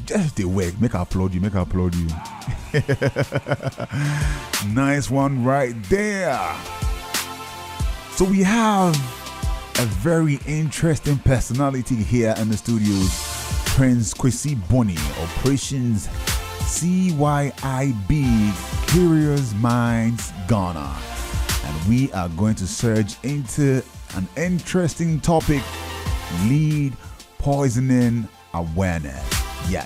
Just the work. Make I applaud you. Nice one right there. So we have a very interesting personality here in the studios. Prince Kwesi Bonny, Operations CYIB, Curious Minds Ghana. And we are going to surge into an interesting topic: lead poisoning awareness. Yeah.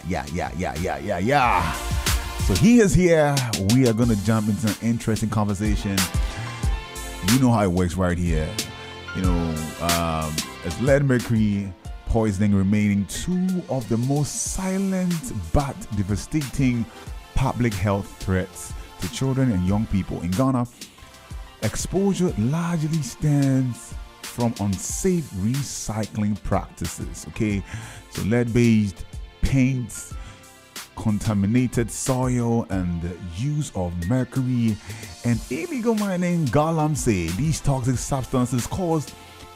So he is here. We are going to jump into an interesting conversation. You know how it works right here. As lead mercury poisoning remaining two of the most silent but devastating public health threats to children and young people in Ghana, exposure largely stems from unsafe recycling practices. Okay, so lead-based paints, contaminated soil, and the use of mercury and illegal mining. Galamsey, these toxic substances cause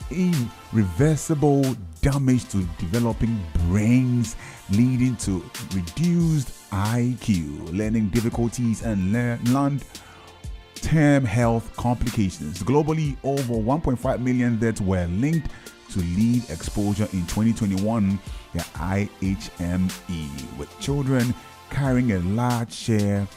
irreversible damage to developing brains, leading to reduced IQ, learning difficulties, and long-term health complications. Globally, over 1.5 million deaths were linked to lead exposure in 2021, the IHME, with children carrying a large share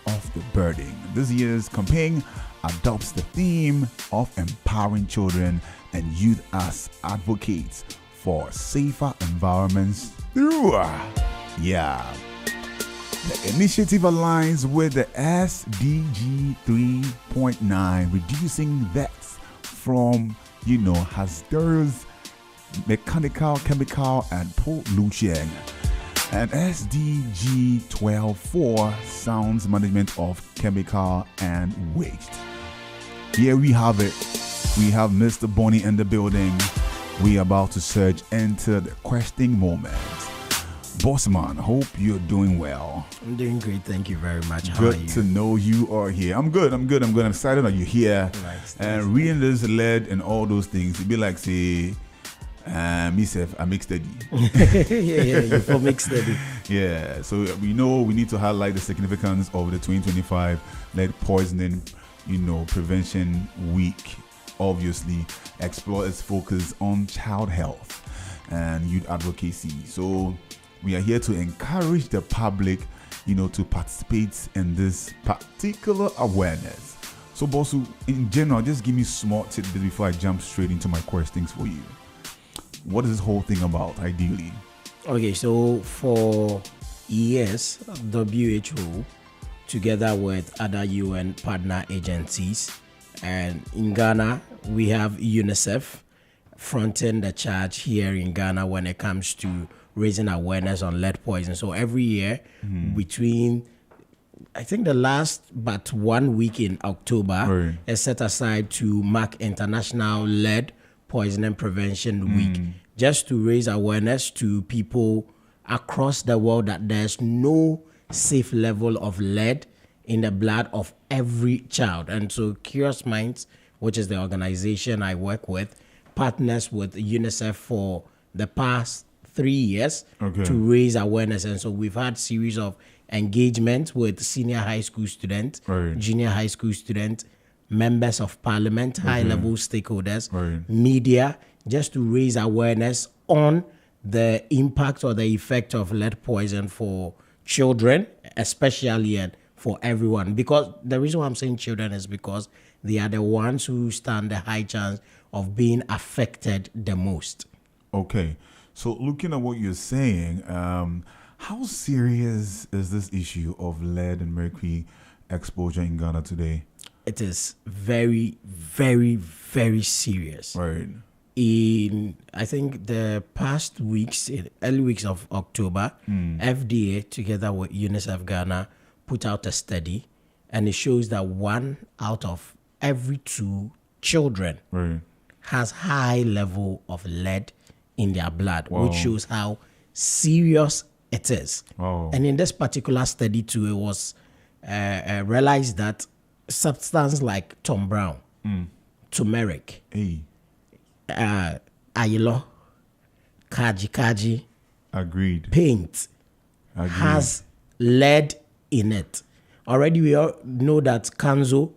of the burden. This year's campaign adopts the theme of empowering children and youth as advocates for safer environments through. The initiative aligns with the SDG 3.9, reducing deaths from, hazardous mechanical, chemical, and pollution, and SDG 12.4, sound management of chemical and waste. Here we have it. We have Mr. Bonny in the building. We are about to surge into the questioning moment. Bossman, hope you're doing well. I'm doing great, thank you very much. How Good are you? to know you are here. I'm good. I'm excited that you're here. Nice. And reading this lead and all those things, it'd be like, say, myself, I make steady. you for make steady. Yeah, so we know we need to highlight the significance of the 2025 lead poisoning, prevention week. Obviously, explore its focus on child health and youth advocacy. So we are here to encourage the public, to participate in this particular awareness. So, Bossu, in general, just give me small tidbits before I jump straight into my questions for you. What is this whole thing about, ideally? Okay, so for years, WHO, together with other UN partner agencies, and in Ghana, we have UNICEF fronting the charge here in Ghana when it comes to raising awareness on lead poison. So every year, between, I think the last but 1 week in October, is set aside to mark International Lead Poisoning Prevention Week, just to raise awareness to people across the world that there's no safe level of lead in the blood of every child. And so Curious Minds, which is the organization I work with, partners with UNICEF for the past 3 years to raise awareness. And so we've had series of engagements with senior high school students, junior high school students, members of parliament, high-level stakeholders, media, just to raise awareness on the impact or the effect of lead poison for children, especially, and for everyone. Because the reason why I'm saying children is because they are the ones who stand the high chance of being affected the most. Okay. So looking at what you're saying, how serious is this issue of lead and mercury exposure in Ghana today? It is very, very, very serious. Right. In, I think, the past weeks, in early weeks of October, FDA, together with UNICEF Ghana, put out a study, and it shows that 1 out of every 2 children has high level of lead in their blood, which shows how serious it is. And in this particular study too, it was realized that substance like Tom Brown, turmeric, ayilo, kaji, agreed, paint, has lead in it. Already we all know that Kanzo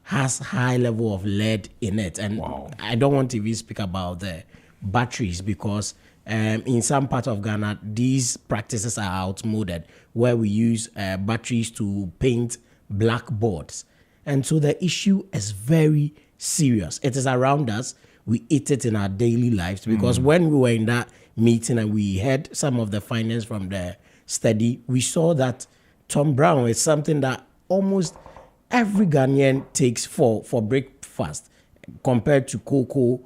has high level of lead in it. And I don't want to even speak about the batteries because in some parts of Ghana, these practices are outmoded where we use batteries to paint blackboards. And so the issue is very serious. It is around us. We eat it in our daily lives because when we were in that meeting and we heard some of the findings from the study, we saw that Tom Brown is something that almost every Ghanaian takes for breakfast compared to cocoa.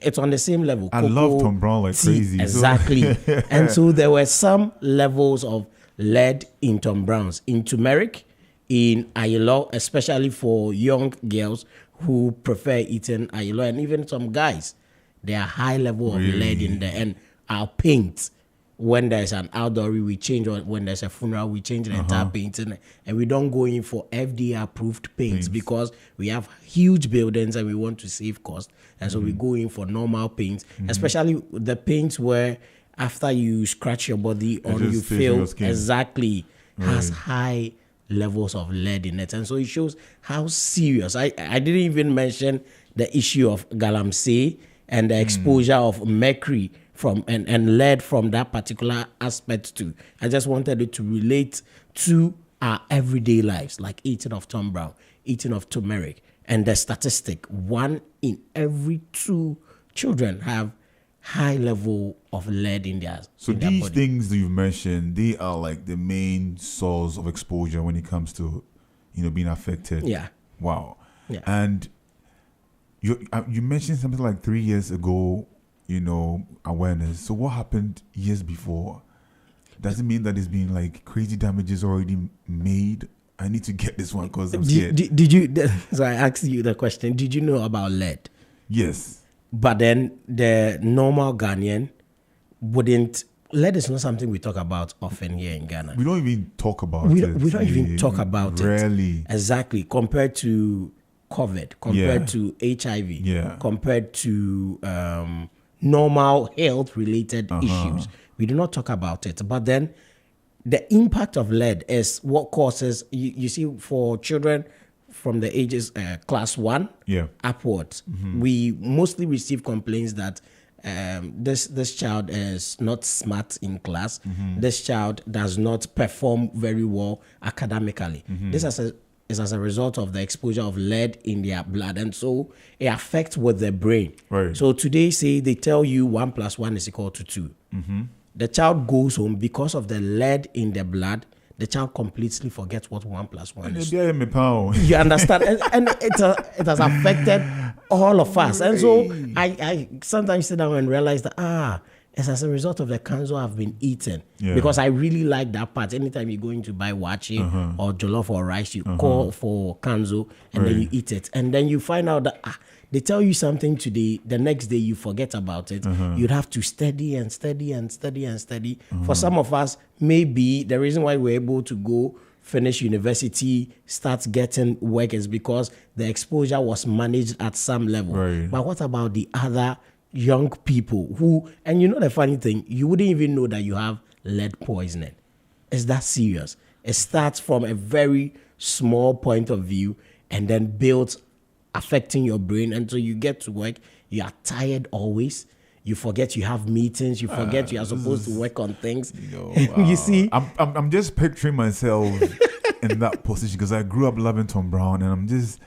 It's on the same level. I love Tom Brown like crazy. Exactly. And so there were some levels of lead in Tom Browns, in turmeric, in ayelo, especially for young girls who prefer eating ayelo, and even some guys. There are high level of lead in there. And our paint, when there's an outdoor, we change, or when there's a funeral, we change the entire painting, and we don't go in for FDA approved paints because we have huge buildings and we want to save cost, and so we go in for normal paints, especially the paints where after you scratch your body on, you feel exactly has high levels of lead in it. And so it shows how serious. I didn't even mention the issue of galamsey and the exposure of mercury from and lead from that particular aspect too. I just wanted it to relate to our everyday lives, like eating of Tom Brown, eating of turmeric, and the statistic: 1 in every 2 children have high level of lead in their So in their these body. things that you've mentioned, they are like the main source of exposure when it comes to, being affected. Yeah. Wow. Yeah. And you mentioned something like 3 years ago, awareness. So what happened years before? Does it mean that there's been like crazy damages already made? I need to get this one because I'm scared. Did you? So I asked you the question. Did you know about lead? Yes. But then the normal Ghanaian wouldn't. Lead is not something we talk about often here in Ghana. We don't even talk about We it. don't even talk about Rarely. it. Exactly. Compared to COVID, compared to HIV, compared to normal health-related issues. We do not talk about it. But then the impact of lead is what causes, you see, for children from the ages class 1 upwards, we mostly receive complaints that this child is not smart in class. This child does not perform very well academically. This is as a result of the exposure of lead in their blood, and so it affects with the brain. Right. So today, say they tell you 1 + 1 is equal to 2. The child goes home because of the lead in the blood. The child completely forgets what 1 + 1 is. You understand? and it has affected all of us. And so I sometimes sit down and realize that, it's as a result of the kanzo I've been eating. Because I really like that part. Anytime you're going to buy wachi or jollof or rice, you call for kanzo and then you eat it. And then you find out that they tell you something today, the next day you forget about it. You'd have to study and study and study and study. For some of us, maybe the reason why we're able to go finish university, start getting work is because the exposure was managed at some level. But what about the other young people who, and the funny thing, you wouldn't even know that you have lead poisoning. It's that serious. It starts from a very small point of view and then builds, affecting your brain until you get to work. You are tired always. You forget you have meetings. You forget you are supposed to work on things. You see, I'm just picturing myself in that position because I grew up loving Tom Brown, and I'm just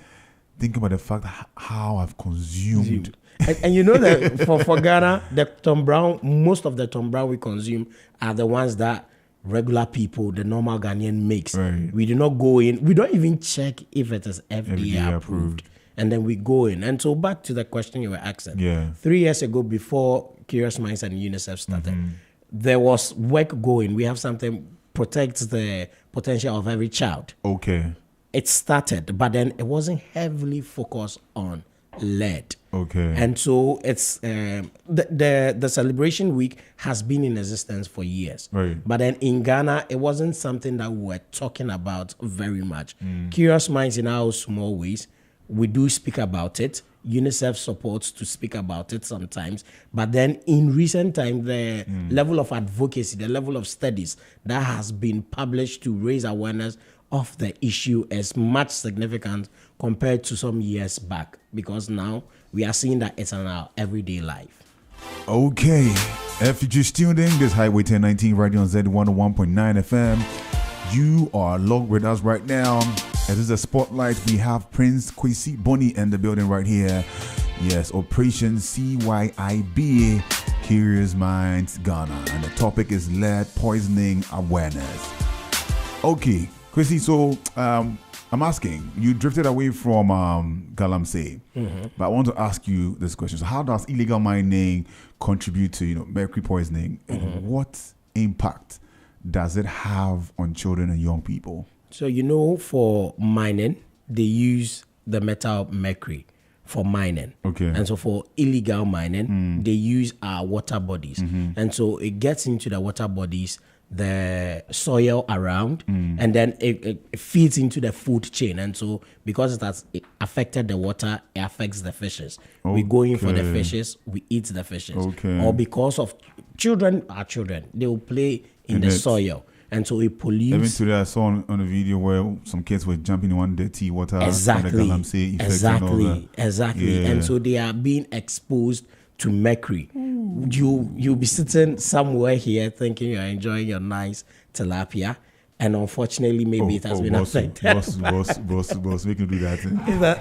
thinking about the fact how I've consumed. And you know that for Ghana, the Tom Brown, most of the Tom Brown we consume are the ones that regular people, the normal Ghanaian makes. We do not go in. We don't even check if it is FDA approved. And then we go in. And so back to the question you were asking. 3 years ago, before Curious Minds and UNICEF started, there was work going. We have something protects the potential of every child. It started, but then it wasn't heavily focused on lead. And so it's the celebration week has been in existence for years. But then in Ghana, it wasn't something that we were talking about very much. Curious Minds, in our small ways, we do speak about it. UNICEF supports to speak about it sometimes. But then in recent time, the level of advocacy, the level of studies that has been published to raise awareness of the issue is much significant compared to some years back, because now we are seeing that it's in our everyday life. Okay, if you just tuned in, this Highway 1019 radio on Z101.9 FM. You are logged with us right now. As is a spotlight, we have Prince Kwesi Bonnie in the building right here. Yes, Operation CYIB, Curious Minds Ghana. And the topic is lead poisoning awareness. Okay, Kwesi, so I'm asking, you drifted away from Galamsey, but I want to ask you this question. So how does illegal mining contribute to, mercury poisoning, and what impact does it have on children and young people? So, for mining, they use the metal mercury for mining. Okay. And so for illegal mining, they use our water bodies. And so it gets into the water bodies, the soil around, and then it feeds into the food chain. And so because it has affected the water, it affects the fishes. We go in for the fishes, we eat the fishes. Okay. Or because of children, they will play in the soil. And so it pollutes. Even today, I saw on a video where some kids were jumping in one dirty water. Exactly. Exactly. Yeah. And so they are being exposed to mercury. You'll be sitting somewhere here thinking you're enjoying your nice tilapia, and unfortunately, maybe it has been affected. Boss, make him do that.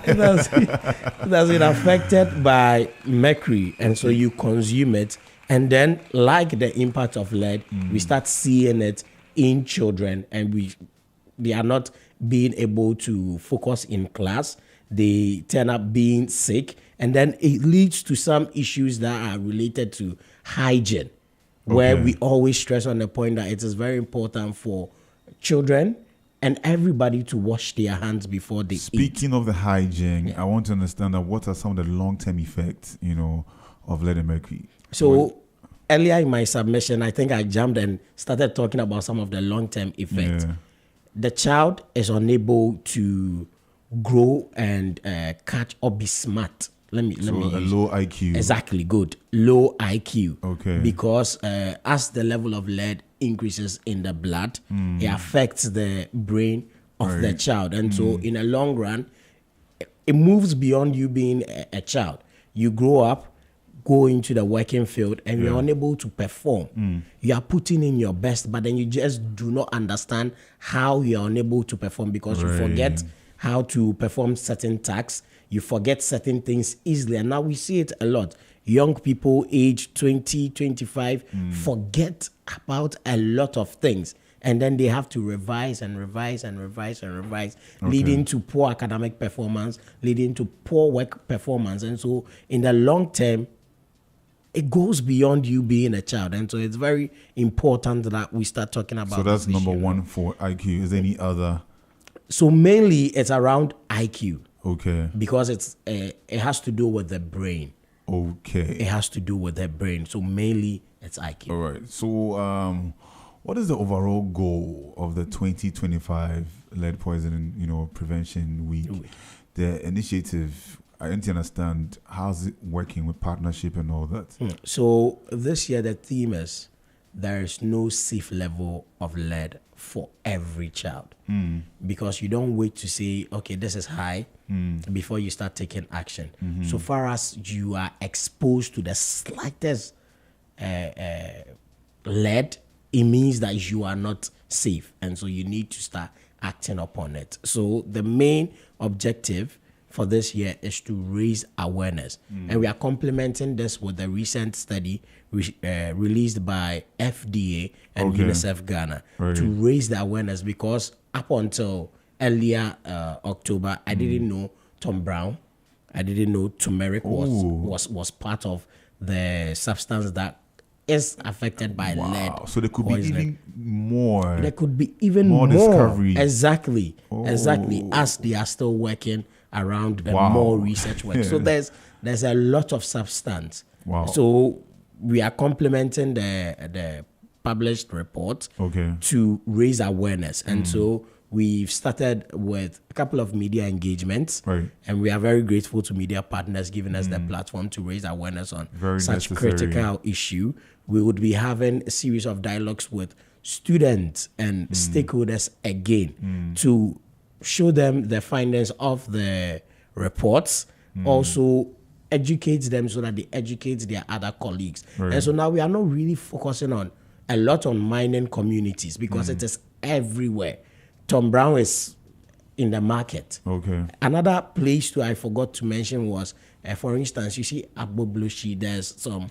It has been affected by mercury, and so you consume it. And then, like the impact of lead, we start seeing it in children, and they are not being able to focus in class. They turn up being sick, and then it leads to some issues that are related to hygiene, where we always stress on the point that it is very important for children and everybody to wash their hands before they eat. Speaking of the hygiene, I want to understand that what are some of the long-term effects, of lead and mercury? So earlier in my submission, I think I jumped and started talking about some of the long-term effects. Yeah. The child is unable to grow and catch or be smart. Let me a low IQ. Exactly, good. Low IQ. Okay. Because as the level of lead increases in the blood, it affects the brain of the child. And so in the long run, it moves beyond you being a child. You grow up, go into the working field, and you're unable to perform. You are putting in your best, but then you just do not understand how you're unable to perform, because you forget how to perform certain tasks. You forget certain things easily. And now we see it a lot. Young people age 20, 25 forget about a lot of things. And then they have to revise, leading to poor academic performance, leading to poor work performance. And so in the long term, it goes beyond you being a child. And so it's very important that we start talking about. So that's this number issue. one for IQ. Is there any other? So mainly it's around IQ. Okay. Because it has to do with the brain. Okay. It has to do with the brain. So mainly it's IQ. All right. So what is the overall goal of the 2025 lead poisoning, prevention week? The initiative, I didn't understand, how's it working with partnership and all that? So this year the theme is there is no safe level of lead for every child. Because you don't wait to say, okay, this is high before you start taking action. So far as you are exposed to the slightest lead, it means that you are not safe. And so you need to start acting upon it. So the main objective for this year is to raise awareness. And we are complementing this with a recent study released by FDA and UNICEF Ghana to raise the awareness, because up until earlier October, I didn't know Tom Brown. I didn't know turmeric was part of the substance that is affected by lead. So there could be even more. There could be even more discovery. Exactly. As they are still working around the more research work. So there's a lot of substance. So we are complementing the published report Okay. to raise awareness. And so we've started with a couple of media engagements, Right. and we are very grateful to media partners giving us the platform to raise awareness on Very such necessary. critical issue. We would be having a series of dialogues with students and stakeholders again to show them the findings of the reports, also educate them so that they educate their other colleagues. Right. And so now we are not really focusing on a lot on mining communities because it is everywhere. Tom Brown is in the market. Okay. Another place too I forgot to mention was, for instance, you see Agbobloshi, there's some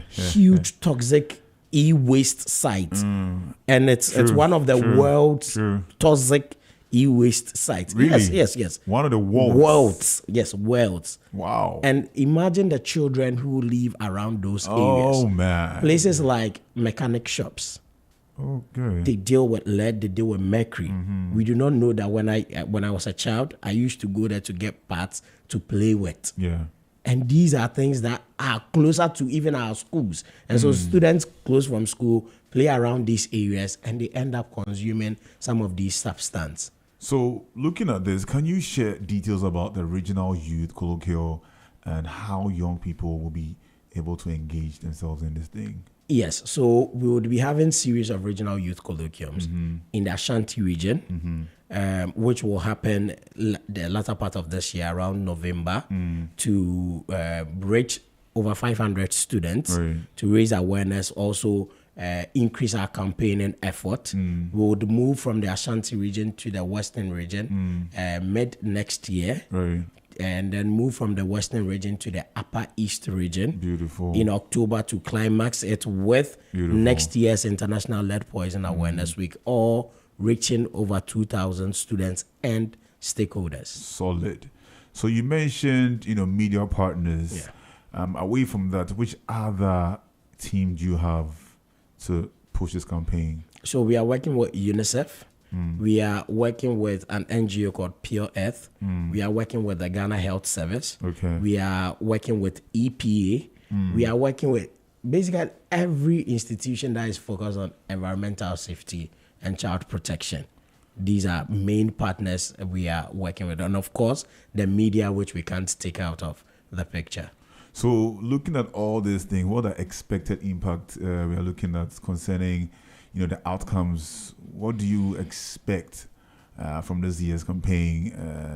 huge toxic e-waste sites, and it's one of the world's toxic e-waste sites. Really? Yes. One of the world's. Worlds. Wow. And imagine the children who live around those areas. Oh man. Places like mechanic shops. Okay. They deal with lead, they deal with mercury. We do not know that when I was a child, I used to go there to get parts to play with. Yeah. And these are things that are closer to even our schools. And so students close from school, play around these areas, and they end up consuming some of these substances. So, looking at this, can you share details about the regional youth colloquial and how young people will be able to engage themselves in this thing? Yes, so we would be having series of regional youth colloquiums in the Ashanti region, which will happen the latter part of this year, around November, to reach over 500 students, Right. to raise awareness, also increase our campaigning effort. We would move from the Ashanti region to the Western region mid next year. Right. And then move from the Western region to the Upper East region Beautiful. in October to climax it with Beautiful. next year's International Lead Poison Awareness Week, all reaching over 2,000 students and stakeholders. Solid. So you mentioned, media partners. Away from that, which other team do you have to push this campaign? So we are working with UNICEF. We are working with an NGO called Pure Earth. We are working with the Ghana Health Service. Okay. We are working with EPA. We are working with basically every institution that is focused on environmental safety and child protection. These are main partners we are working with. And of course, the media, which we can't take out of the picture. So looking at all these things, what are expected impact we are looking at concerning, the outcomes? What do you expect from this year's campaign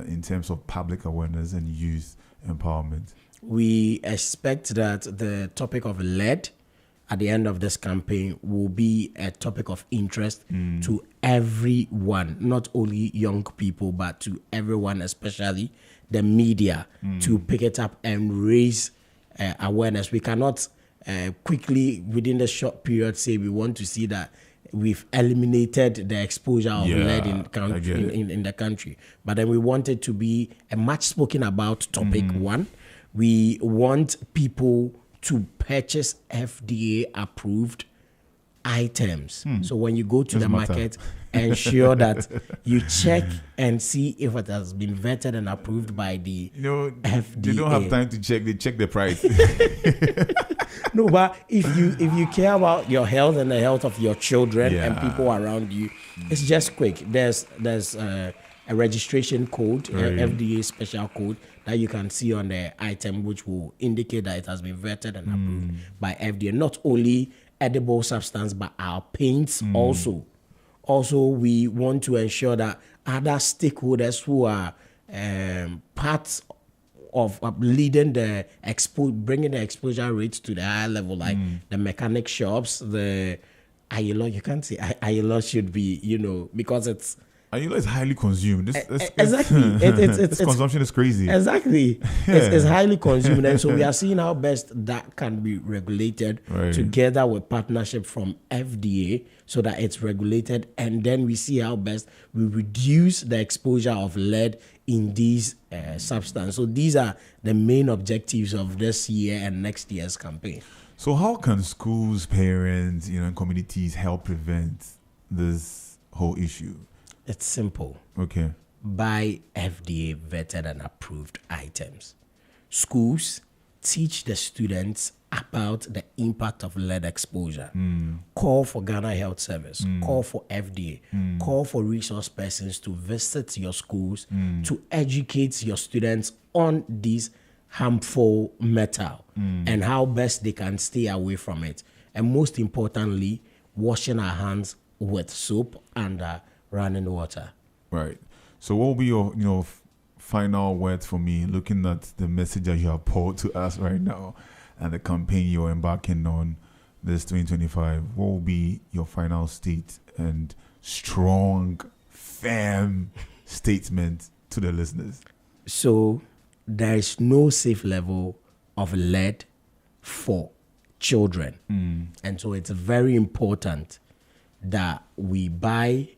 in terms of public awareness and youth empowerment? We expect that the topic of lead at the end of this campaign will be a topic of interest to everyone, not only young people, but to everyone, especially the media, to pick it up and raise awareness. We cannot quickly, within the short period, say we want to see that we've eliminated the exposure of lead in the country. But then we want it to be a much spoken about topic, one. We want people to purchase FDA approved items. So when you go to the market, ensure that you check and see if it has been vetted and approved by the FDA. They don't have time to check, they check the price. No, but if you care about your health and the health of your children and people around you, it's just quick. There's a registration code, FDA special code that you can see on the item, which will indicate that it has been vetted and approved by FDA. Not only edible substance, but our paints also. Also, we want to ensure that other stakeholders who are parts of leading the bringing the exposure rates to the higher level, like the mechanic shops, the Ayelo, you can't say Ayelo should be, because it's Ayelo is highly consumed. Exactly. Its consumption is crazy. Exactly. It's highly consumed. And so we are seeing how best that can be regulated together with partnership from FDA so that it's regulated. And then we see how best we reduce the exposure of lead in these substances. So these are the main objectives of this year and next year's campaign. So how can schools, parents, and communities help prevent this whole issue? It's simple. Okay. Buy FDA vetted and approved items. Schools, teach the students about the impact of lead exposure. Call for Ghana Health Service, call for FDA, call for resource persons to visit your schools to educate your students on these harmful metal and how best they can stay away from it. And most importantly, washing our hands with soap and running water. Right. So what will be your final words for me, looking at the message that you have poured to us right now and the campaign you're embarking on this 2025? What will be your final state and strong, firm statement to the listeners? So there is no safe level of lead for children. And so it's very important that we buy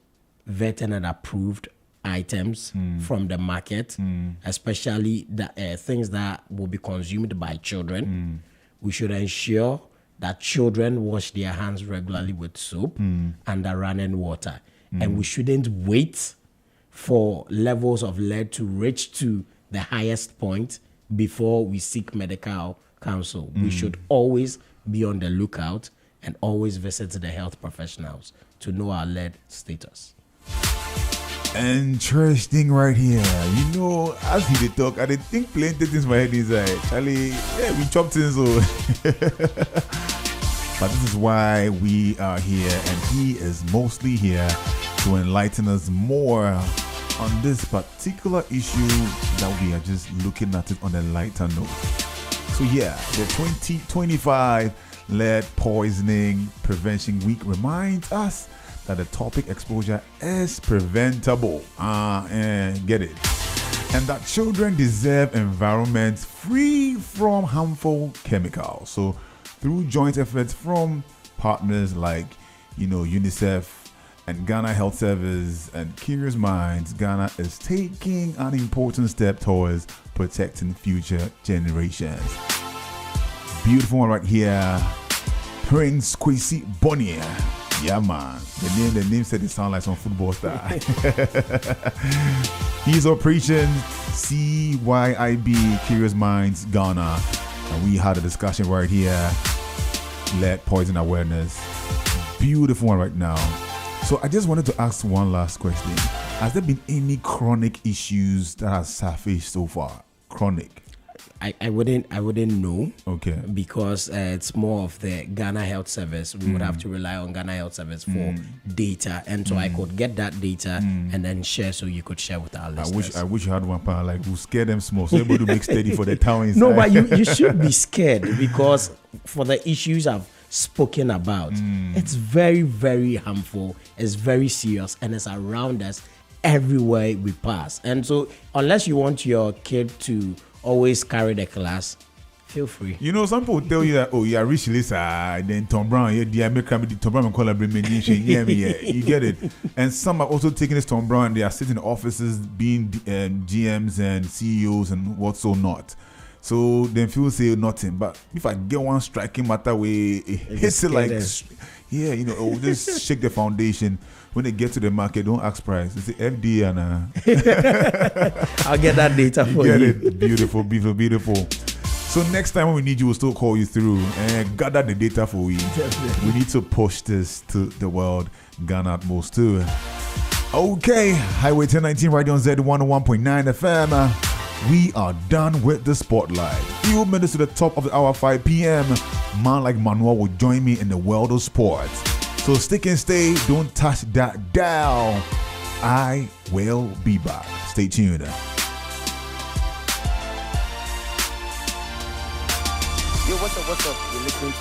veterinary approved items from the market, especially the things that will be consumed by children. We should ensure that children wash their hands regularly with soap and running water. And we shouldn't wait for levels of lead to reach to the highest point before we seek medical counsel. We should always be on the lookout and always visit the health professionals to know our lead status. Interesting right here. As he did talk, I did think plenty things my head inside. Charlie, we chopped things so. But this is why we are here, and he is mostly here to enlighten us more on this particular issue that we are just looking at it on a lighter note. So the 2025 Lead Poisoning Prevention Week reminds us that the topic exposure is preventable. Get it? And that children deserve environments free from harmful chemicals. So through joint efforts from partners like, UNICEF and Ghana Health Service and Curious Minds, Ghana is taking an important step towards protecting future generations. Beautiful one right here. Prince Kwesi Bonnier. Yeah, man. The name said it sound like some football star. He's Operation CYIB, Curious Minds, Ghana. And we had a discussion right here. Lead poison awareness. Beautiful one right now. So I just wanted to ask one last question. Has there been any chronic issues that have surfaced so far? Chronic? I wouldn't know. Okay. Because it's more of the Ghana Health Service. We would have to rely on Ghana Health Service for data, and so I could get that data and then share, so you could share with our listeners. I wish you had one part like who scare them small, so everybody make steady for the town inside. No, but you should be scared, because for the issues I've spoken about, it's very, very harmful. It's very serious, and it's around us everywhere we pass. And so unless you want your kid to always carry the class, feel free. Some people tell you that, you are rich, Lisa, then Tom Brown, Tom Brown and call you get it. And some are also taking this Tom Brown, they are sitting in offices being GMs and CEOs and what so not. So then people say nothing. But if I get one striking matter way, it hits it like, just shake the foundation. When they get to the market, don't ask price. It's the FDA and I'll get that data for you. Get it. Beautiful, beautiful, beautiful. So next time when we need you, we'll still call you through and gather the data for you. We need to push this to the world, Ghana at most too. Okay, Highway 1019 right on Z101.9 FM. We are done with the spotlight. Few minutes to the top of the hour, 5 p.m. Man like Manuel will join me in the world of sports. So stick and stay. Don't touch that dial. I will be back. Stay tuned. Yo, what's up? You're listening to